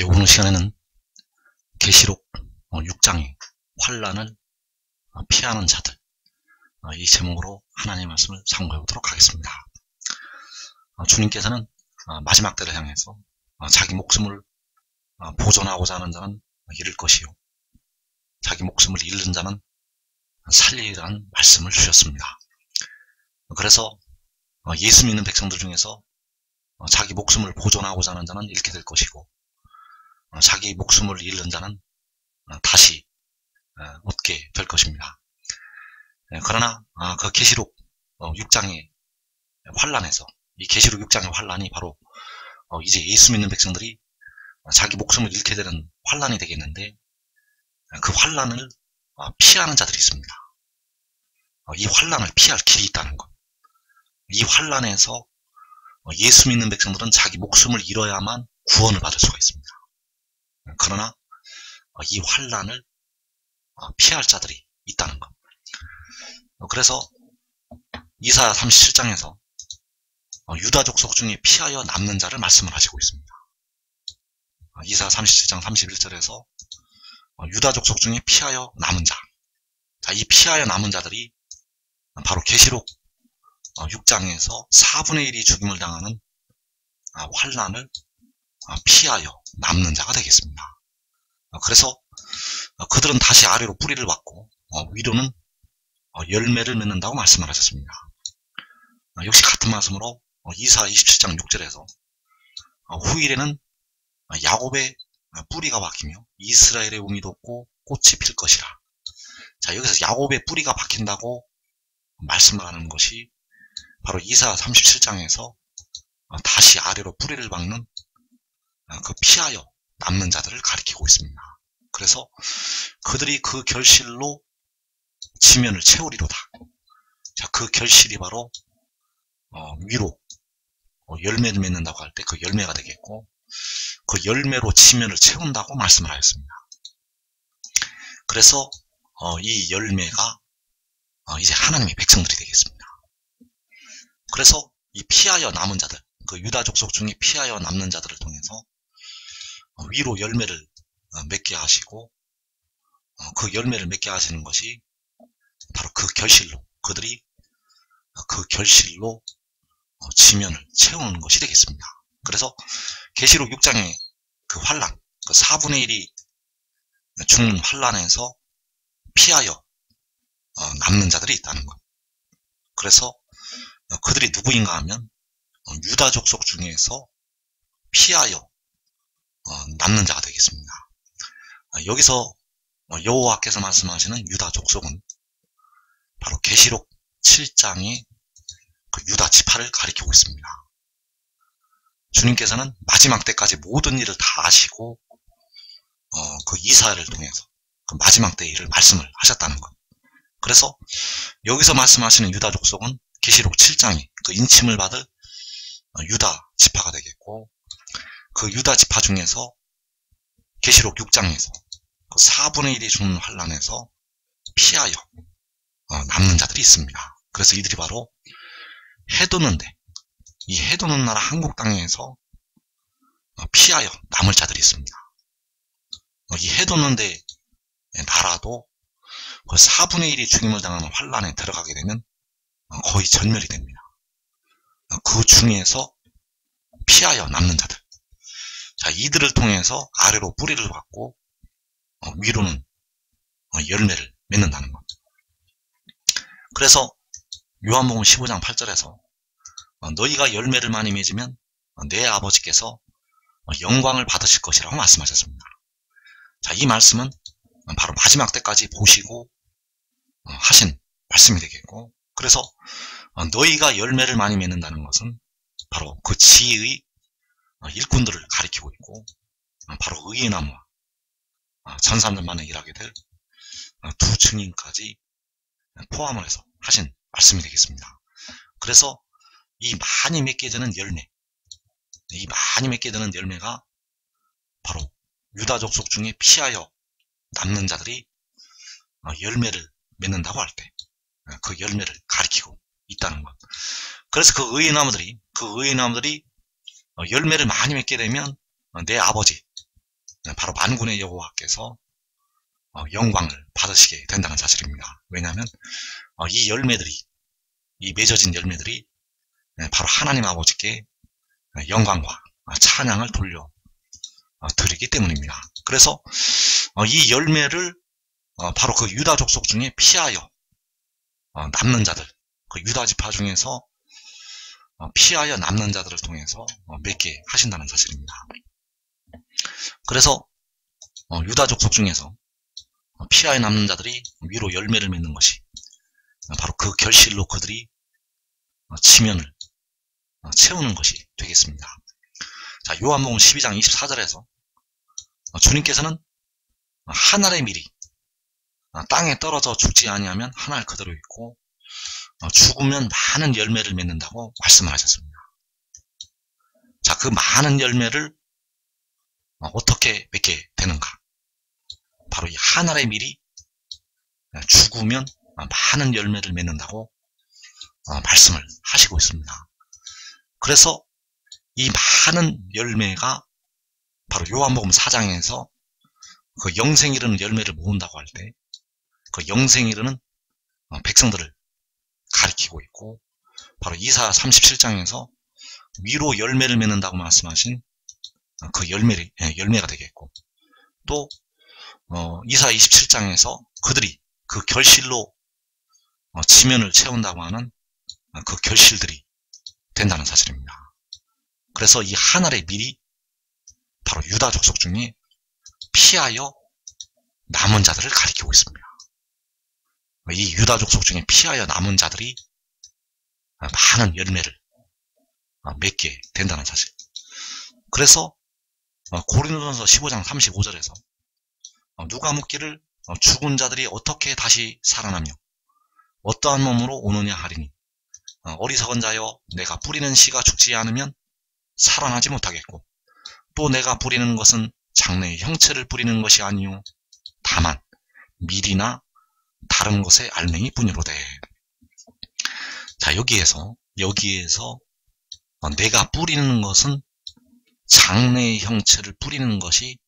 오늘 시간에는 계시록 6장의 환란을 피하는 자들, 이 제목으로 하나님의 말씀을 상고해 보도록 하겠습니다. 주님께서는 마지막 때를 향해서 자기 목숨을 보존하고자 하는 자는 잃을 것이요, 자기 목숨을 잃는 자는 살리라는 말씀을 주셨습니다. 그래서 예수 믿는 백성들 중에서 자기 목숨을 보존하고자 하는 자는 잃게 될 것이고, 자기 목숨을 잃는 자는 다시 얻게 될 것입니다. 그러나 그 계시록 6장의 환란에서, 이 계시록 6장의 환란이 바로 이제 예수 믿는 백성들이 자기 목숨을 잃게 되는 환란이 되겠는데, 그 환란을 피하는 자들이 있습니다. 이 환란을 피할 길이 있다는 것. 이 환란에서 예수 믿는 백성들은 자기 목숨을 잃어야만 구원을 받을 수가 있습니다. 그러나 이 환란을 피할 자들이 있다는 것. 그래서 이사야 37장에서 유다 족속 중에 피하여 남는 자를 말씀을 하시고 있습니다. 이사야 37장 31절에서 유다 족속 중에 피하여 남은 자. 이 피하여 남은 자들이 바로 계시록 6장에서 4분의 1이 죽임을 당하는 환란을 피하여 남는 자가 되겠습니다. 그래서 그들은 다시 아래로 뿌리를 받고 위로는 열매를 맺는다고 말씀을 하셨습니다. 역시 같은 말씀으로 이사야 27장 6절에서 후일에는 야곱의 뿌리가 박히며 이스라엘의 움이 돋고 꽃이 필 것이라. 자, 여기서 야곱의 뿌리가 박힌다고 말씀을 하는 것이 바로 이사야 37장에서 다시 아래로 뿌리를 박는 그 피하여 남는 자들을 가리키고 있습니다. 그래서 그들이 그 결실로 지면을 채우리로다. 자, 그 결실이 바로 위로 열매를 맺는다고 할 때 그 열매가 되겠고, 그 열매로 지면을 채운다고 말씀을 하였습니다. 그래서 이 열매가 이제 하나님의 백성들이 되겠습니다. 그래서 이 피하여 남은 자들, 그 유다 족속 중에 피하여 남는 자들을 통해서 위로 열매를 맺게 하시고, 그 열매를 맺게 하시는 것이 바로 그 결실로, 그들이 그 결실로 지면을 채우는 것이 되겠습니다. 그래서 계시록 6장의 그 환란, 그 4분의 1이 죽는 환란에서 피하여 남는 자들이 있다는 것. 그래서 그들이 누구인가 하면 유다 족속 중에서 피하여 남는 자가 되겠습니다. 여기서 여호와께서 말씀하시는 유다 족속은 바로 계시록 7장의 그 유다 지파를 가리키고 있습니다. 주님께서는 마지막 때까지 모든 일을 다 아시고 그 이사야를 통해서 그 마지막 때 일을 말씀을 하셨다는 것. 그래서 여기서 말씀하시는 유다 족속은 계시록 7장이 그 인침을 받을 유다 지파가 되겠고, 그 유다 지파 중에서 계시록 6장에서 그 4분의 1이 죽는 환란에서 피하여 남는 자들이 있습니다. 그래서 이들이 바로 해돋는데, 이 해돋는 나라 한국 땅에서 피하여 남을 자들이 있습니다. 이 해돋는데 나라도 그 4분의 1이 죽임을 당하는 환란에 들어가게 되면 거의 전멸이 됩니다. 그 중에서 피하여 남는 자들, 자, 이들을 통해서 아래로 뿌리를 받고 위로는 열매를 맺는다는 것. 그래서 요한복음 15장 8절에서 너희가 열매를 많이 맺으면 내 아버지께서 영광을 받으실 것이라고 말씀하셨습니다. 자, 이 말씀은 바로 마지막 때까지 보시고 하신 말씀이 되겠고, 그래서 너희가 열매를 많이 맺는다는 것은 바로 그 지혜의 일꾼들을 가리키고 있고, 바로 의의 나무와 전사들만을 일하게 될 두 증인까지 포함을 해서 하신 말씀이 되겠습니다. 그래서 이 많이 맺게 되는 열매, 이 많이 맺게 되는 열매가 바로 유다 족속 중에 피하여 남는 자들이 열매를 맺는다고 할 때 그 열매를 가리키고 있다는 것. 그래서 그 의의 나무들이 열매를 많이 맺게 되면 내 아버지, 바로 만군의 여호와께서 영광을 받으시게 된다는 사실입니다. 왜냐하면 이 열매들이, 이 맺어진 열매들이 바로 하나님 아버지께 영광과 찬양을 돌려 드리기 때문입니다. 그래서 이 열매를 바로 그 유다 족속 중에 피하여 남는 자들, 그 유다 지파 중에서 피하여 남는 자들을 통해서 맺게 하신다는 사실입니다. 그래서 유다 족속 중에서 피하여 남는 자들이 위로 열매를 맺는 것이 바로 그 결실로 그들이 지면을 채우는 것이 되겠습니다. 자, 요한복음 12장 24절에서 주님께서는 한 알의 밀이 땅에 떨어져 죽지 아니하면 한 알 그대로 있고 죽으면 많은 열매를 맺는다고 말씀을 하셨습니다. 자, 그 많은 열매를 어떻게 맺게 되는가? 바로 이 한 알의 밀이 죽으면 많은 열매를 맺는다고 말씀을 하시고 있습니다. 그래서 이 많은 열매가 바로 요한복음 4장에서 그 영생 이르는 열매를 모은다고 할 때 그 영생 이르는 백성들을 가리키고 있고, 바로 이사야 37장에서 위로 열매를 맺는다고 말씀하신 그 열매가 되겠고, 또 이사야 27장에서 그들이 그 결실로 지면을 채운다고 하는 그 결실들이 된다는 사실입니다. 그래서 이 한 알의 밀이 바로 유다 족속 중에 피하여 남은 자들을 가리키고 있습니다. 이 유다 족속 중에 피하여 남은 자들이 많은 열매를 맺게 된다는 사실. 그래서 고린도전서 15장 35절에서 누가 묻기를 죽은 자들이 어떻게 다시 살아나며 어떠한 몸으로 오느냐 하리니 어리석은 자여, 내가 뿌리는 씨가 죽지 않으면 살아나지 못하겠고 또 내가 뿌리는 것은 장래의 형체를 뿌리는 것이 아니요 다만 밀이나 다른 것의 알맹이 뿐이로되. 자, 여기에서 내가 뿌리는 것은 장래의 형체를 뿌리는 것이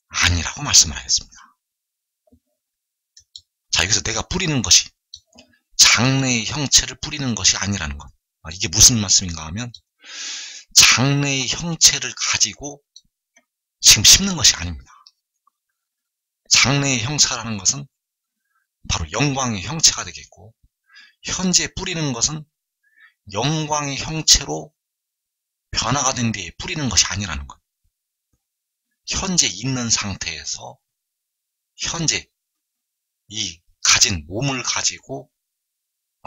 아니라고 말씀을 하겠습니다. 자, 여기서 내가 뿌리는 것이 장래의 형체를 뿌리는 것이 아니라는 것. 이게 무슨 말씀인가 하면 장래의 형체를 가지고 지금 심는 것이 아닙니다. 장래의 형체라는 것은 바로 영광의 형체가 되겠고, 현재 뿌리는 것은 영광의 형체로 변화가 된 뒤에 뿌리는 것이 아니라는 것. 현재 있는 상태에서 현재 이 가진 몸을 가지고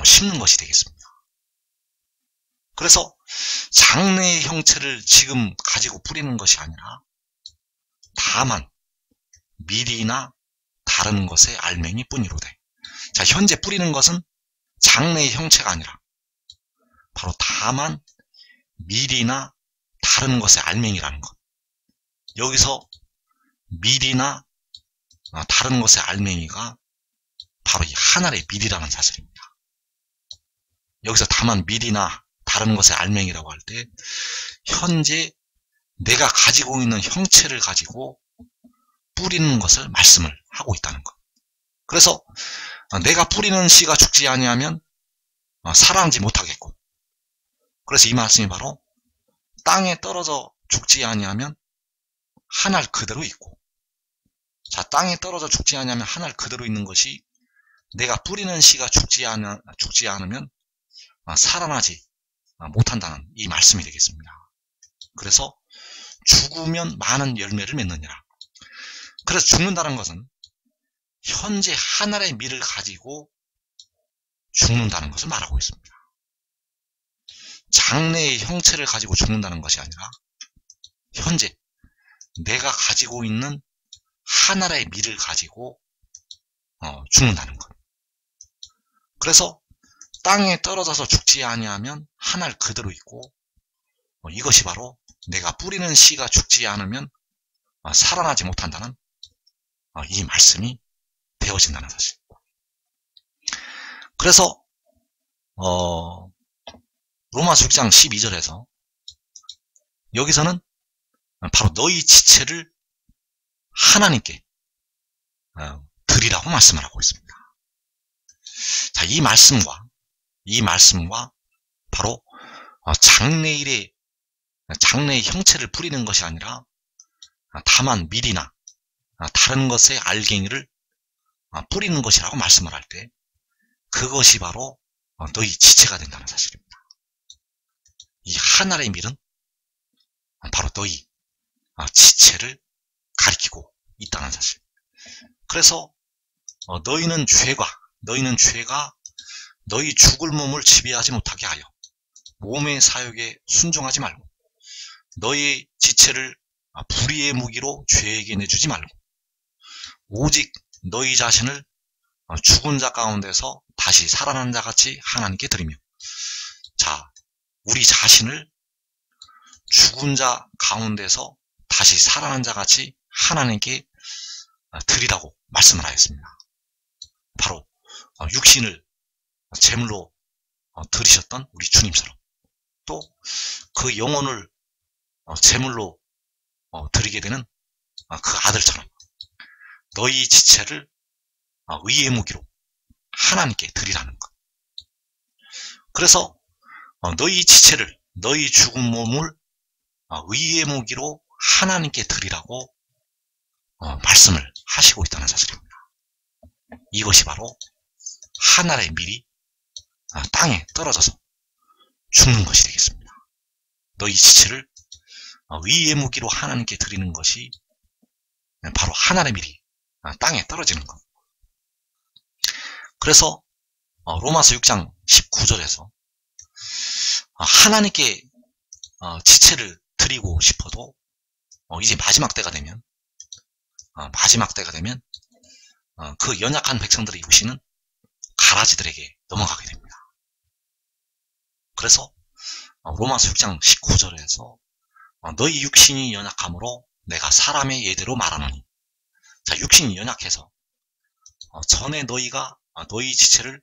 심는 것이 되겠습니다. 그래서 장래의 형체를 지금 가지고 뿌리는 것이 아니라 다만 밀이나 다른 것의 알맹이 뿐이로되. 자, 현재 뿌리는 것은 장래의 형체가 아니라 바로 다만 밀이나 다른 것의 알맹이라는 것. 여기서 밀이나 다른 것의 알맹이가 바로 이 한 알의 밀이라는 사실입니다. 여기서 다만 밀이나 다른 것의 알맹이라고 할 때 현재 내가 가지고 있는 형체를 가지고 뿌리는 것을 말씀을 하고 있다는 것. 그래서 내가 뿌리는 씨가 죽지 아니하면 살아나지 못하겠고, 그래서 이 말씀이 바로 땅에 떨어져 죽지 아니하면 한 알 그대로 있고, 자, 땅에 떨어져 죽지 아니하면 한 알 그대로 있는 것이 내가 뿌리는 씨가 죽지 않으면 살아나지 못한다는 이 말씀이 되겠습니다. 그래서 죽으면 많은 열매를 맺느니라. 그래서 죽는다는 것은 현재 한 알의 밀을 가지고 죽는다는 것을 말하고 있습니다. 장래의 형체를 가지고 죽는다는 것이 아니라 현재 내가 가지고 있는 한 알의 밀을 가지고 죽는다는 것. 그래서 땅에 떨어져서 죽지 아니하면 한 알 그대로 있고, 이것이 바로 내가 뿌리는 씨가 죽지 않으면 살아나지 못한다는 이 말씀이 되어진다는 사실. 그래서 로마서 6장 12절에서 여기서는 바로 너희 지체를 하나님께 드리라고 말씀을 하고 있습니다. 자, 이 말씀과 바로 장래의 형체를 뿌리는 것이 아니라 다만 밀이나 다른 것의 알갱이를 뿌리는 것이라고 말씀을 할 때 그것이 바로 너희 지체가 된다는 사실입니다. 이 한 알의 밀은 바로 너희 지체를 가리키고 있다는 사실. 그래서 너희는 죄가 너희 죽을 몸을 지배하지 못하게 하여 몸의 사욕에 순종하지 말고 너희 지체를 불의의 무기로 죄에게 내주지 말고 오직 너희 자신을 죽은 자 가운데서 다시 살아난 자 같이 하나님께 드리며. 자, 우리 자신을 죽은 자 가운데서 다시 살아난 자 같이 하나님께 드리라고 말씀을 하였습니다. 바로 육신을 제물로 드리셨던 우리 주님처럼 또 그 영혼을 제물로 드리게 되는 그 아들처럼 너희 지체를 의의 무기로 하나님께 드리라는 것. 그래서 너희 지체를 너희 죽은 몸을 의의 무기로 하나님께 드리라고 말씀을 하시고 있다는 사실입니다. 이것이 바로 한 알의 밀이 땅에 떨어져서 죽는 것이 되겠습니다. 너희 지체를 의의 무기로 하나님께 드리는 것이 바로 한 알의 밀이 땅에 떨어지는 것. 그래서 로마서 6장 19절에서 하나님께 지체를 드리고 싶어도 이제 마지막 때가 되면 그 연약한 백성들의 육신은 가라지들에게 넘어가게 됩니다. 그래서 로마서 6장 19절에서 너희 육신이 연약함으로 내가 사람의 예대로 말하노니. 자, 육신이 연약해서 전에 너희가 너희 지체를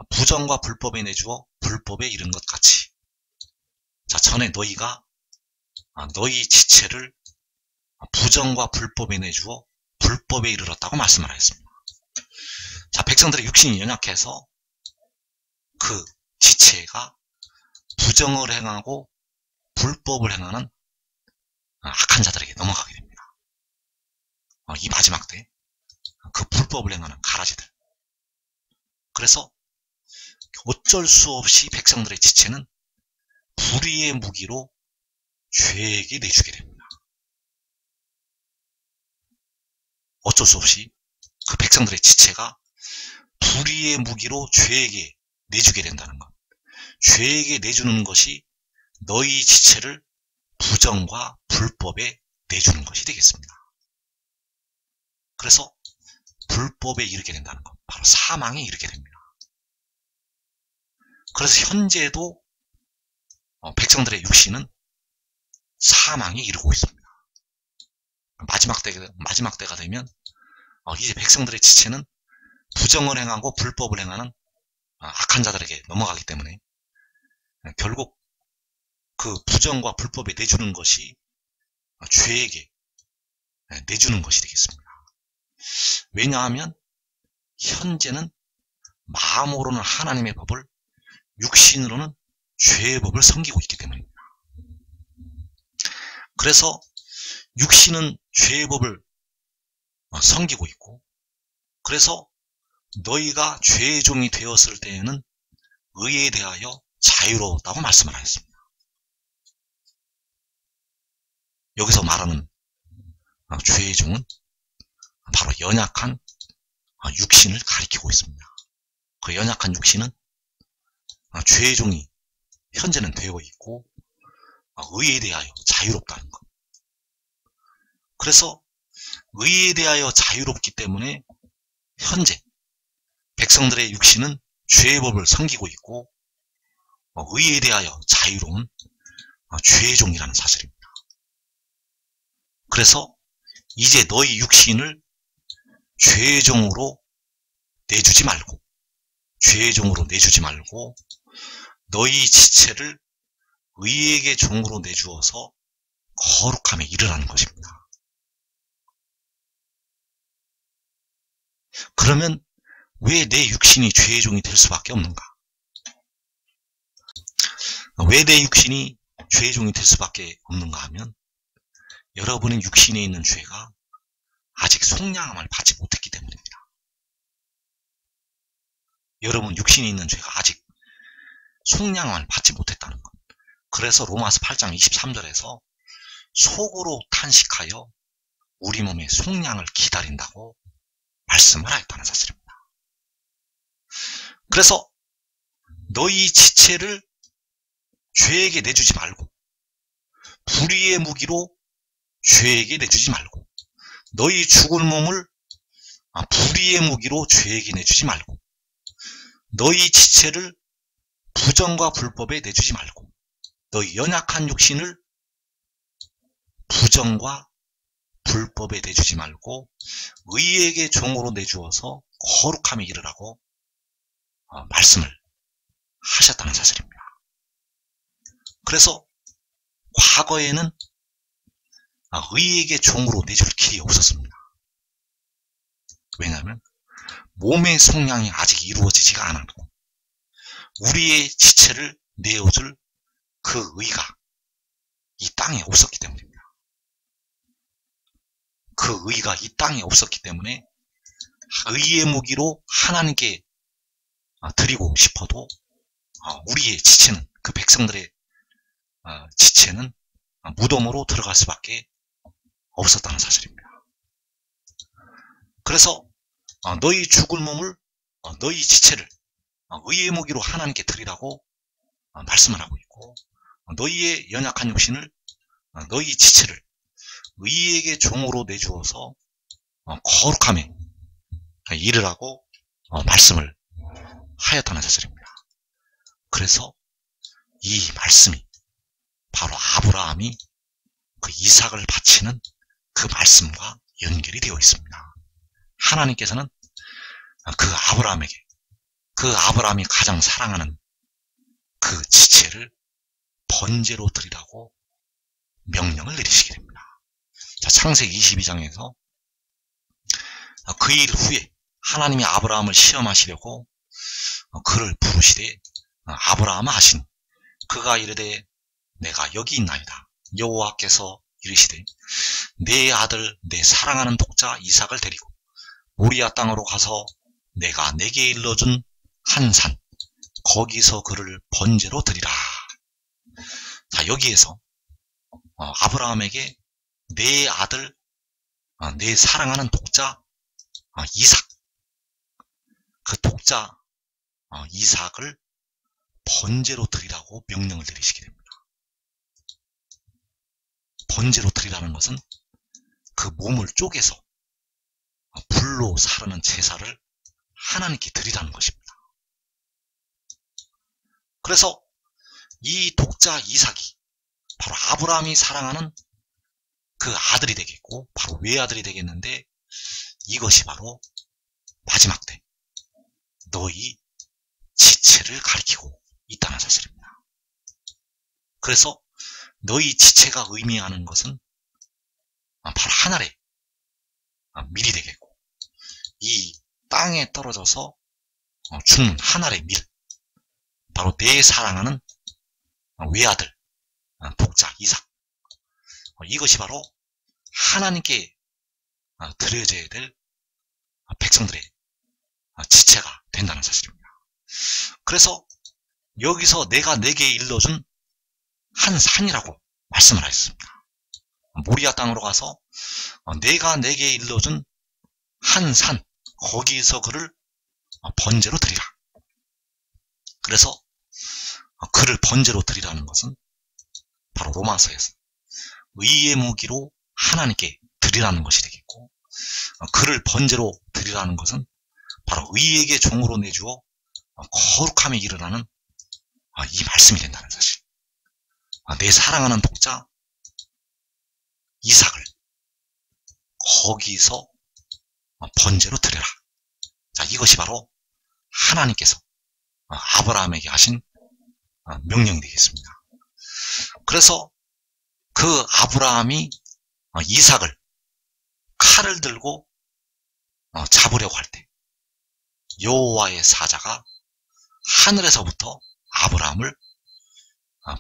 부정과 불법에 내주어 불법에 이른 것 같이, 자, 전에 너희가 너희 지체를 부정과 불법에 내주어 불법에 이르렀다고 말씀을 하였습니다. 자, 백성들의 육신이 연약해서 그 지체가 부정을 행하고 불법을 행하는 악한 자들에게 넘어가게 됩니다. 이 마지막 때 그 불법을 행하는 가라지들. 그래서 어쩔 수 없이 백성들의 지체는 불의의 무기로 죄에게 내주게 됩니다. 어쩔 수 없이 그 백성들의 지체가 불의의 무기로 죄에게 내주게 된다는 것. 죄에게 내주는 것이 너희 지체를 부정과 불법에 내주는 것이 되겠습니다. 그래서 불법에 이르게 된다는 것, 바로 사망에 이르게 됩니다. 그래서 현재도 백성들의 육신은 사망에 이르고 있습니다. 마지막 때가 되면 이제 백성들의 지체는 부정을 행하고 불법을 행하는 악한 자들에게 넘어가기 때문에 결국 그 부정과 불법에 내주는 것이 죄에게 내주는 것이 되겠습니다. 왜냐하면 현재는 마음으로는 하나님의 법을, 육신으로는 죄의 법을 섬기고 있기 때문입니다. 그래서 육신은 죄의 법을 섬기고 있고, 그래서 너희가 죄의 종이 되었을 때에는 의에 대하여 자유로웠다고 말씀을 하였습니다. 여기서 말하는 죄의 종은 바로 연약한 육신을 가리키고 있습니다. 그 연약한 육신은 죄의 종이 현재는 되어 있고 의에 대하여 자유롭다는 것. 그래서 의에 대하여 자유롭기 때문에 현재 백성들의 육신은 죄의 법을 섬기고 있고 의에 대하여 자유로운 죄의 종이라는 사실입니다. 그래서 이제 너희 육신을 죄의 종으로 내주지 말고 너희 지체를 의에게 종으로 내주어서 거룩함에 이르라는 것입니다. 그러면 왜 내 육신이 죄의 종이 될 수밖에 없는가? 왜 내 육신이 죄의 종이 될 수밖에 없는가 하면 여러분의 육신에 있는 죄가 아직 속량함을 받지 못했기 때문입니다. 여러분 육신에 있는 죄가 아직 속량함을 받지 못했다는 것. 그래서 로마서 8장 23절에서 속으로 탄식하여 우리 몸의 속량을 기다린다고 말씀을 하였다는 사실입니다. 그래서 너희 지체를 죄에게 내주지 말고 불의의 무기로 죄에게 내주지 말고 너희 죽을 몸을 불의의 무기로 죄에게 내주지 말고 너희 지체를 부정과 불법에 내주지 말고 너희 연약한 육신을 부정과 불법에 내주지 말고 의에게 종으로 내주어서 거룩함에 이르라고 말씀을 하셨다는 사실입니다. 그래서 과거에는 의에게 종으로 내줄 길이 없었습니다. 왜냐하면 몸의 속량이 아직 이루어지지가 않았고 우리의 지체를 내어줄 그 의가 이 땅에 없었기 때문입니다. 그 의가 이 땅에 없었기 때문에 의의 무기로 하나님께 드리고 싶어도 우리의 지체는 그 백성들의 지체는 무덤으로 들어갈 수밖에 없었다는 사실입니다. 그래서 너희 죽을 몸을 너희 지체를 의의 무기로 하나님께 드리라고 말씀을 하고 있고 너희의 연약한 육신을 너희 지체를 의에게 종으로 내주어서 거룩함에 이르라고 말씀을 하였다는 사실입니다. 그래서 이 말씀이 바로 아브라함이 그 이삭을 바치는 그 말씀과 연결이 되어 있습니다. 하나님께서는 그 아브라함에게 그 아브라함이 가장 사랑하는 그 지체를 번제로 드리라고 명령을 내리시게 됩니다. 자, 창세기 22장에서 그 일 후에 하나님이 아브라함을 시험하시려고 그를 부르시되 아브라함아 하시니 그가 이르되 내가 여기 있나이다. 여호와께서 이르시되 내 아들 내 사랑하는 독자 이삭을 데리고 모리아 땅으로 가서 내가 내게 일러준 한 산 거기서 그를 번제로 드리라. 자, 여기에서 아브라함에게 내 아들 내 사랑하는 독자 이삭 그 독자 이삭을 번제로 드리라고 명령을 내리시게 됩니다. 번제로 드리라는 것은 그 몸을 쪼개서 불로 사르는 제사를 하나님께 드리라는 것입니다. 그래서 이 독자 이삭이 바로 아브라함이 사랑하는 그 아들이 되겠고 바로 외아들이 되겠는데 이것이 바로 마지막 때 너희 지체를 가리키고 있다는 사실입니다. 그래서 너희 지체가 의미하는 것은 바로 하늘의 밀이 되겠고 이 땅에 떨어져서 죽는 하늘의 밀 바로 내 사랑하는 외아들 독자 이삭 이것이 바로 하나님께 드려져야 될 백성들의 지체가 된다는 사실입니다. 그래서 여기서 내가 내게 일러준 한 산이라고 말씀을 하셨습니다. 모리아 땅으로 가서 내가 내게 일러준 한 산 거기서 그를 번제로 드리라. 그래서 그를 번제로 드리라는 것은 바로 로마서에서 의의 무기로 하나님께 드리라는 것이 되겠고 그를 번제로 드리라는 것은 바로 의에게 종으로 내주어 거룩함에 이르라는 이 말씀이 된다는 사실. 내 사랑하는 독자 이삭을 거기서 번제로 드려라. 자, 이것이 바로 하나님께서 아브라함에게 하신 명령이 되겠습니다. 그래서 그 아브라함이 이삭을 칼을 들고 잡으려고 할 때 여호와의 사자가 하늘에서부터 아브라함을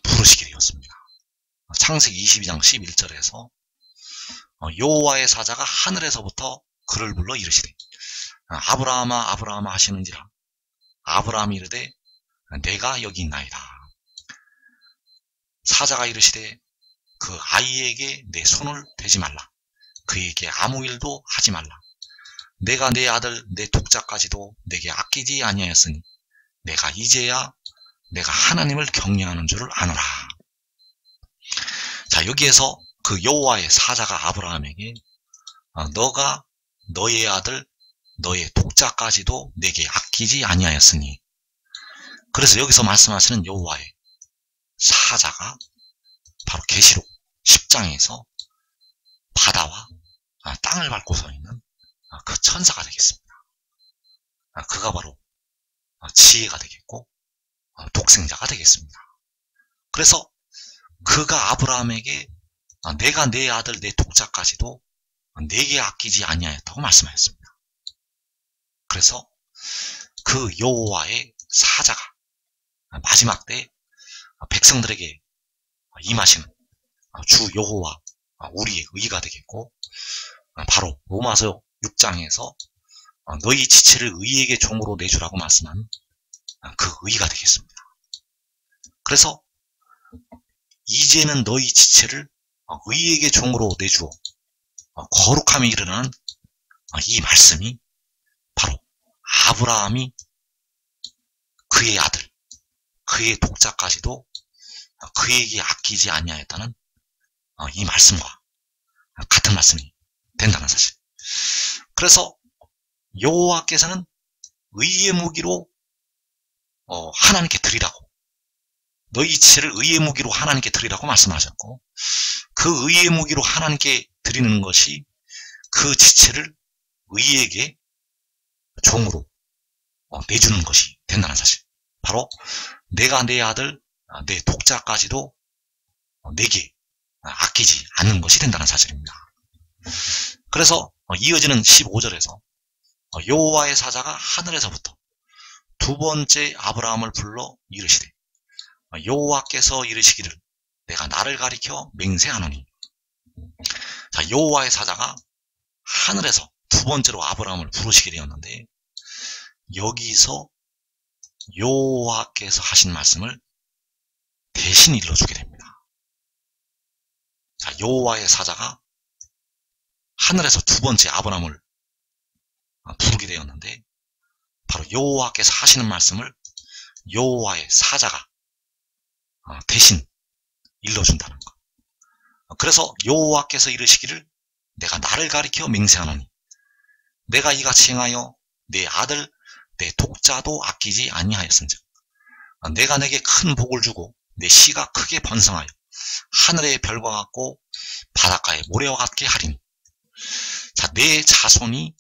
부르시게 되었습니다. 창세기 22장 11절에서 여호와의 사자가 하늘에서부터 그를 불러 이르시되 아브라함아 아브라함아 하시는지라. 아브라함이 이르되 내가 여기 있나이다. 사자가 이르시되 그 아이에게 내 손을 대지 말라. 그에게 아무 일도 하지 말라. 내가 내 아들 내 독자까지도 내게 아끼지 아니하였으니 내가 이제야 내가 하나님을 경외하는 줄을 아노라. 자, 여기에서 그 여호와의 사자가 아브라함에게 너가 너의 아들 너의 독자까지도 내게 아끼지 아니하였으니, 그래서 여기서 말씀하시는 여호와의 사자가 바로 계시록 10장에서 바다와 땅을 밟고 서 있는 그 천사가 되겠습니다. 그가 바로 지혜가 되겠고 독생자가 되겠습니다. 그래서 그가 아브라함에게 내가 내 아들 내 독자까지도 내게 아끼지 아니하였다고 말씀하였습니다. 그래서 그 여호와의 사자가 마지막 때 백성들에게 임하시는 주 여호와 우리의 의가 되겠고, 바로 로마서 6장에서 너희 지체를 의에게 종으로 내주라고 말씀한 그 의가 되겠습니다. 그래서 이제는 너희 지체를 의에게 종으로 내주어 거룩함이 일어나는 이 말씀이 바로 아브라함이 그의 아들, 그의 독자까지도 그에게 아끼지 아니하였다는 이 말씀과 같은 말씀이 된다는 사실. 그래서 여호와께서는 의의 무기로 하나님께 드리라고, 너희 지체를 의의 무기로 하나님께 드리라고 말씀하셨고, 그 의의 무기로 하나님께 드리는 것이 그 지체를 의에게 종으로 내주는 것이 된다는 사실. 바로 내가 내 아들 내 독자까지도 내게 아끼지 않는 것이 된다는 사실입니다. 그래서 이어지는 15절에서 여호와의 사자가 하늘에서부터 두 번째 아브라함을 불러 이르시되 여호와께서 이르시기를 내가 나를 가리켜 맹세하노니. 자, 여호와의 사자가 하늘에서 두 번째로 아브라함을 부르시게 되었는데, 여기서 여호와께서 하신 말씀을 대신 일러주게 됩니다. 자, 여호와의 사자가 하늘에서 두 번째 아브라함을 부르게 되었는데, 바로 여호와께서 하시는 말씀을 여호와의 사자가 대신 일러준다는 것. 그래서 여호와께서 이르시기를 내가 나를 가리켜 맹세하노니 내가 이같이 행하여 내 아들 내 독자도 아끼지 아니하였은즉 내가 내게 큰 복을 주고 내 씨가 크게 번성하여 하늘의 별과 같고 바닷가의 모래와 같게 하리니. 자, 내 자손이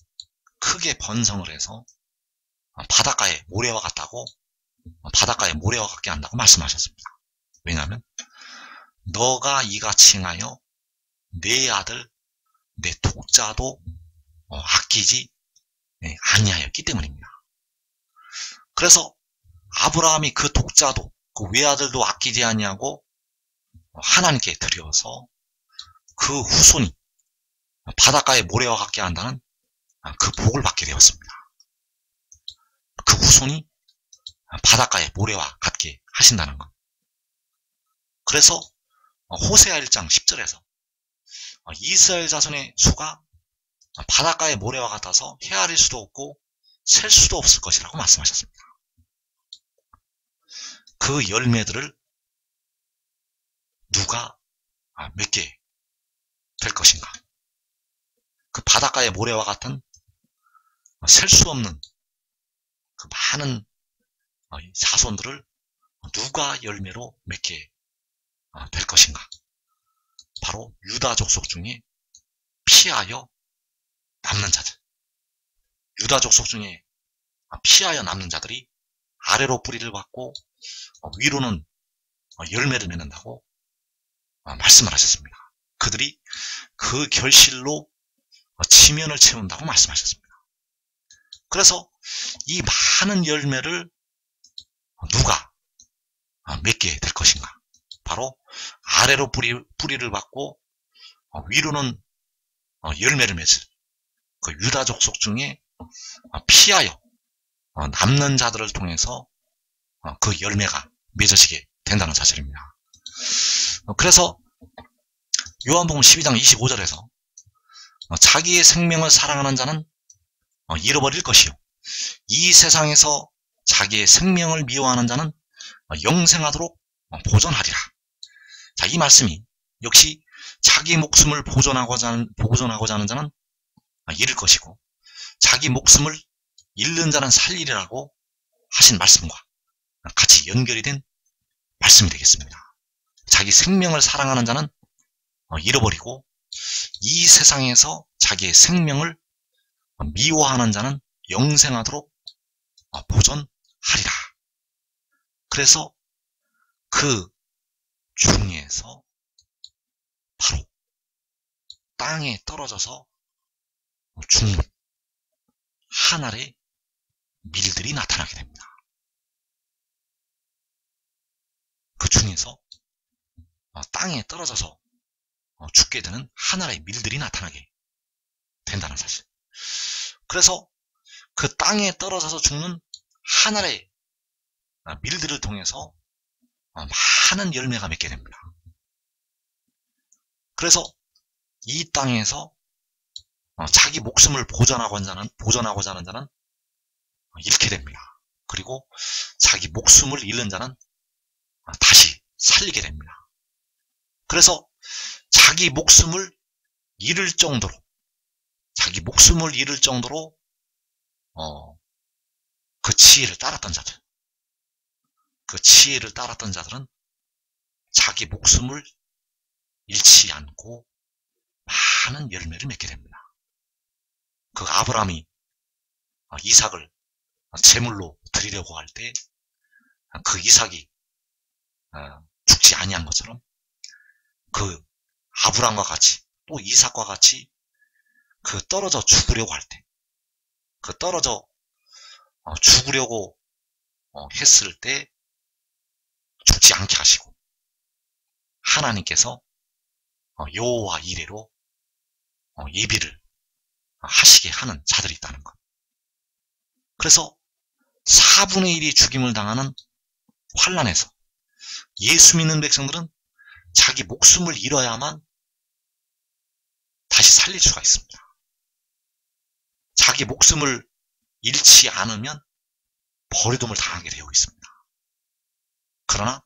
크게 번성을 해서 바닷가의 모래와 같다고, 바닷가의 모래와 같게 한다고 말씀하셨습니다. 왜냐하면 너가 이같이 행하여 내 아들 내 독자도 아끼지 아니하였기 때문입니다. 그래서 아브라함이 그 독자도 그 외아들도 아끼지 아니하고 하나님께 드려서 그 후손이 바닷가의 모래와 같게 한다는 그 복을 받게 되었습니다. 그 후손이 바닷가의 모래와 같게 하신다는 것. 그래서 호세아 1장 10절에서 이스라엘 자손의 수가 바닷가의 모래와 같아서 헤아릴 수도 없고 셀 수도 없을 것이라고 말씀하셨습니다. 그 열매들을 누가 맺게 될 것인가? 그 바닷가의 모래와 같은 셀 수 없는 그 많은 자손들을 누가 열매로 맺게 될 것인가? 바로 유다 족속 중에 피하여 남는 자들, 유다 족속 중에 피하여 남는 자들이 아래로 뿌리를 받고 위로는 열매를 맺는다고 말씀을 하셨습니다. 그들이 그 결실로 지면을 채운다고 말씀하셨습니다. 그래서 이 많은 열매를 누가 맺게 될 것인가? 바로 아래로 뿌리를 받고 위로는 열매를 맺을 그 유다 족속 중에 피하여 남는 자들을 통해서 그 열매가 맺어지게 된다는 사실입니다. 그래서 요한복음 12장 25절에서 자기의 생명을 사랑하는 자는 잃어버릴 것이요 이 세상에서 자기의 생명을 미워하는 자는 영생하도록 보존하리라. 자, 이 말씀이 역시 자기 목숨을 보존하고자 하는 자는 잃을 것이고 자기 목숨을 잃는 자는 살리리라고 하신 말씀과 같이 연결이 된 말씀이 되겠습니다. 자기 생명을 사랑하는 자는 잃어버리고 이 세상에서 자기의 생명을 미워하는 자는 영생하도록 보존하리라. 그래서 그 중에서 바로 땅에 떨어져서 죽는 한 알의 밀들이 나타나게 됩니다. 그 중에서 땅에 떨어져서 죽게 되는 한 알의 밀들이 나타나게 된다는 사실. 그래서 그 땅에 떨어져서 죽는 한 알의 밀들을 통해서 많은 열매가 맺게 됩니다. 그래서 이 땅에서 자기 목숨을 보존하고자 하는 자는 잃게 됩니다. 그리고 자기 목숨을 잃는 자는 다시 살리게 됩니다. 그래서 자기 목숨을 잃을 정도로 그 지혜를 따랐던 자들은 자기 목숨을 잃지 않고 많은 열매를 맺게 됩니다. 그 아브라함이 이삭을 제물로 드리려고 할 때 그 이삭이 죽지 아니한 것처럼 그 아브라함과 같이 또 이삭과 같이 그 떨어져 죽으려고 할 때 죽으려고 했을 때 죽지 않게 하시고 하나님께서 여호와 이레로 예비를 하시게 하는 자들이 있다는 것. 그래서 4분의 1이 죽임을 당하는 환난에서 예수 믿는 백성들은 자기 목숨을 잃어야만 다시 살릴 수가 있습니다. 자기 목숨을 잃지 않으면 버리둠을 당하게 되어 있습니다. 그러나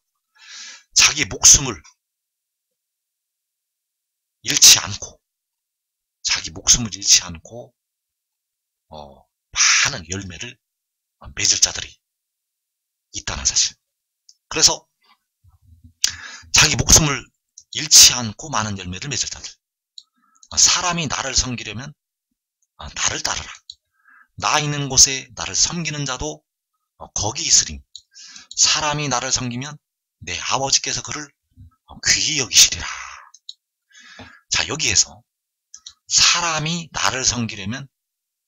자기 목숨을 잃지 않고 많은 열매를 맺을 자들이 있다는 사실. 그래서 자기 목숨을 잃지 않고 많은 열매를 맺을 자들. 사람이 나를 섬기려면 나를 따르라. 나 있는 곳에 나를 섬기는 자도 거기 있으리니 사람이 나를 섬기면 내 아버지께서 그를 귀히 여기시리라. 자, 여기에서 사람이 나를 섬기려면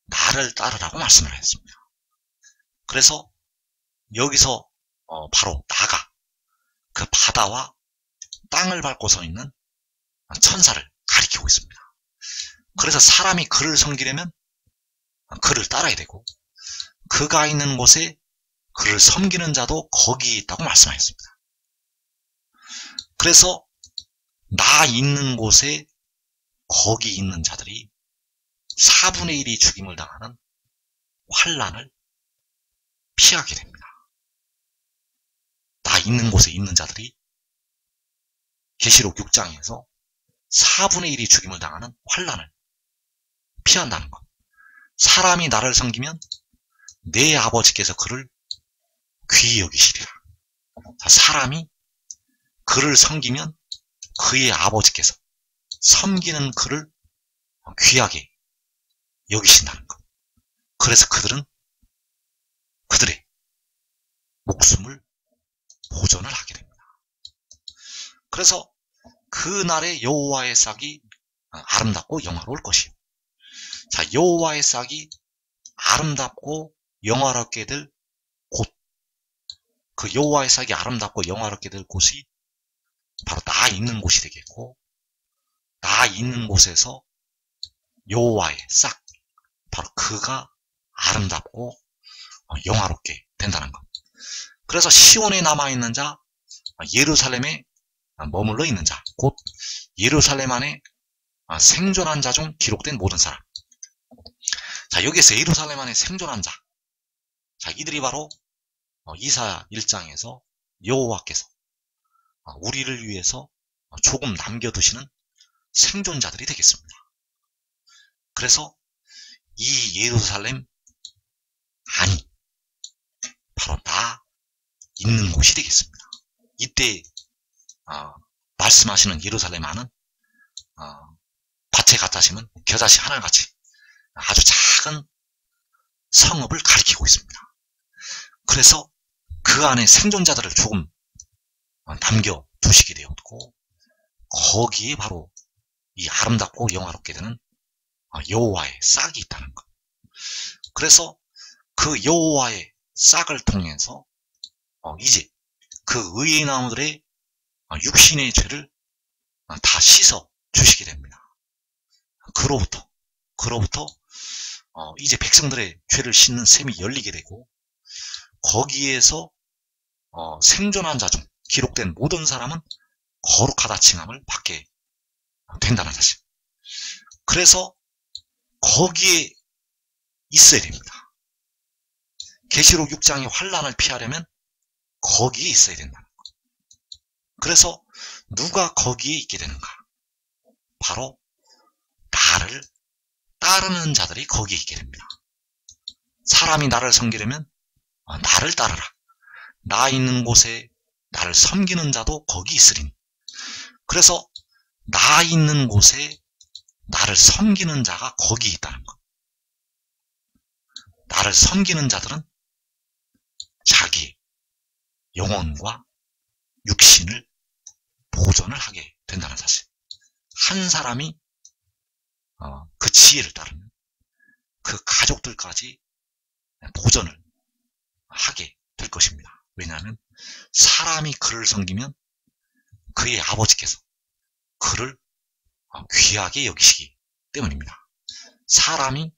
나를 따르라고 말씀을 했습니다. 그래서 여기서 바로 나가 그 바다와 땅을 밟고 서 있는 천사를 가리키고 있습니다. 그래서 사람이 그를 섬기려면 그를 따라야 되고 그가 있는 곳에 그를 섬기는 자도 거기 있다고 말씀하셨습니다. 그래서 나 있는 곳에 거기 있는 자들이 4분의 1이 죽임을 당하는 환난을 피하게 됩니다. 나 있는 곳에 있는 자들이 계시록 6장에서 4분의 1이 죽임을 당하는 환난을 피한다는 것. 사람이 나를 섬기면 내 아버지께서 그를 귀히 여기시리라. 사람이 그를 섬기면 그의 아버지께서 섬기는 그를 귀하게 여기신다는 것. 그래서 그들은 그들의 목숨을 보존을 하게 됩니다. 그래서 그날의 여호와의 싹이 아름답고 영화로울 것이요. 자, 여호와의 싹이 아름답고 영화롭게 될 곳, 그 여호와의 싹이 아름답고 영화롭게 될 곳이 바로 나 있는 곳이 되겠고, 나 있는 곳에서 여호와의 싹, 바로 그가 아름답고 영화롭게 된다는 것. 그래서 시온에 남아있는 자, 예루살렘에 머물러 있는 자, 곧 예루살렘 안에 생존한 자 중 기록된 모든 사람. 자, 여기에서 예루살렘 안에 생존한 자, 자, 이들이 바로 이사야 1장에서 여호와께서 우리를 위해서 조금 남겨두시는 생존자들이 되겠습니다. 그래서 이 예루살렘 안이 바로 나 있는 곳이 되겠습니다. 이때 말씀하시는 예루살렘 안은 밭에 갖다 심은 겨자씨 하늘같이 아주 작은 성읍을 가리키고 있습니다. 그래서 그 안에 생존자들을 조금 남겨두시게 되었고, 거기에 바로 이 아름답고 영화롭게 되는 여호와의 싹이 있다는 것. 그래서 그 여호와의 싹을 통해서 이제 그 의의 나무들의 육신의 죄를 다 씻어 주시게 됩니다. 그로부터 이제 백성들의 죄를 씻는 셈이 열리게 되고, 거기에서 생존한 자 중 기록된 모든 사람은 거룩하다 칭함을 받게 된다는 사실. 그래서 거기에 있어야 됩니다. 계시록 6장의 환란을 피하려면 거기에 있어야 된다는 것. 그래서 누가 거기에 있게 되는가? 바로 나를 따르는 자들이 거기에 있게 됩니다. 사람이 나를 섬기려면 나를 따르라. 나 있는 곳에 나를 섬기는 자도 거기 있으리니. 그래서 나 있는 곳에 나를 섬기는 자가 거기 있다는 것. 나를 섬기는 자들은 자기 영혼과 육신을 보존을 하게 된다는 사실. 한 사람이 그 지혜를 따르면 그 가족들까지 보존을 하게 될 것입니다. 왜냐하면 사람이 그를 섬기면 그의 아버지께서 그를 귀하게 여기시기 때문입니다. 사람이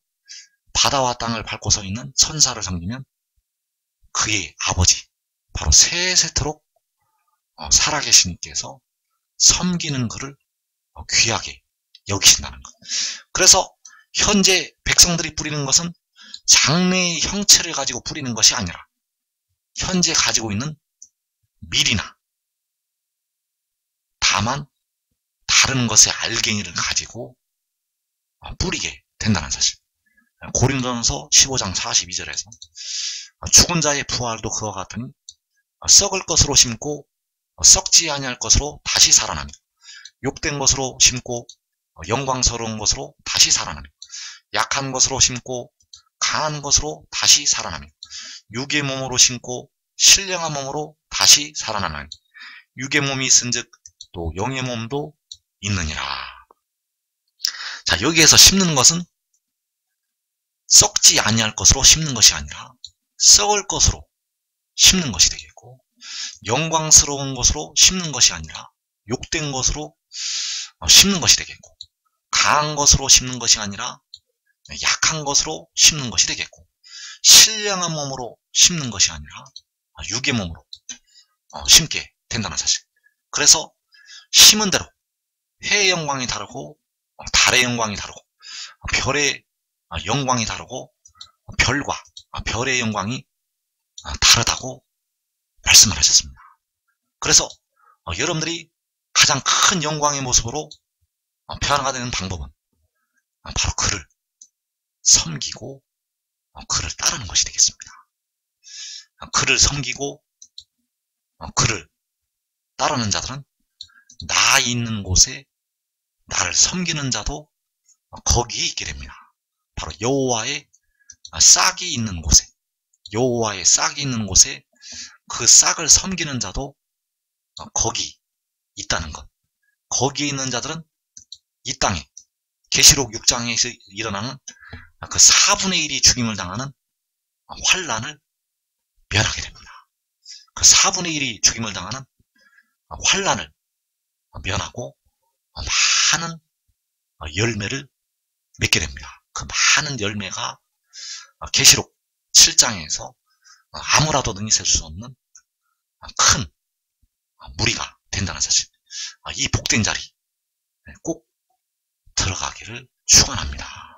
바다와 땅을 밟고 서 있는 천사를 섬기면 그의 아버지, 바로 세세토록 살아계신 이께서 섬기는 그를 귀하게 여기신다는 것. 그래서 현재 백성들이 뿌리는 것은 장래의 형체를 가지고 뿌리는 것이 아니라 현재 가지고 있는 밀이나 다만 다른 것의 알갱이를 가지고 뿌리게 된다는 사실. 고린도전서 15장 42절에서 죽은 자의 부활도 그와 같으니 썩을 것으로 심고 썩지 아니할 것으로 다시 살아나며, 욕된 것으로 심고 영광스러운 것으로 다시 살아나며, 약한 것으로 심고 강한 것으로 다시 살아나며, 육의 몸으로 심고 신령한 몸으로 다시 살아나나니 육의 몸이 있은즉 또 영의 몸도 있느니라. 자, 여기에서 심는 것은 썩지 아니할 것으로 심는 것이 아니라 썩을 것으로 심는 것이 되겠고, 영광스러운 것으로 심는 것이 아니라 욕된 것으로 심는 것이 되겠고, 강한 것으로 심는 것이 아니라 약한 것으로 심는 것이 되겠고, 신령한 몸으로 심는 것이 아니라 육의 몸으로 심게 된다는 사실. 그래서 심은 대로 해의 영광이 다르고 달의 영광이 다르고 별의 영광이 다르고 별과 별의 영광이 다르다고 말씀을 하셨습니다. 그래서 여러분들이 가장 큰 영광의 모습으로 변화가 되는 방법은 바로 그를 섬기고 그를 따르는 것이 되겠습니다. 그를 섬기고 그를 따르는 자들은 나 있는 곳에 나를 섬기는 자도 거기에 있게 됩니다. 바로 여호와의 싹이 있는 곳에, 여호와의 싹이 있는 곳에 그 싹을 섬기는 자도 거기 있다는 것. 거기에 있는 자들은 이 땅에 계시록 6장에서 일어나는 그 4분의 1이 죽임을 당하는 환란을 면하게 됩니다. 그 4분의 1이 죽임을 당하는 환란을 면하고 많은 열매를 맺게 됩니다. 그 많은 열매가 계시록 7장에서 아무라도 능히 셀 수 없는 큰 무리가 된다는 사실, 이 복된 자리 꼭 들어가기를 축원합니다.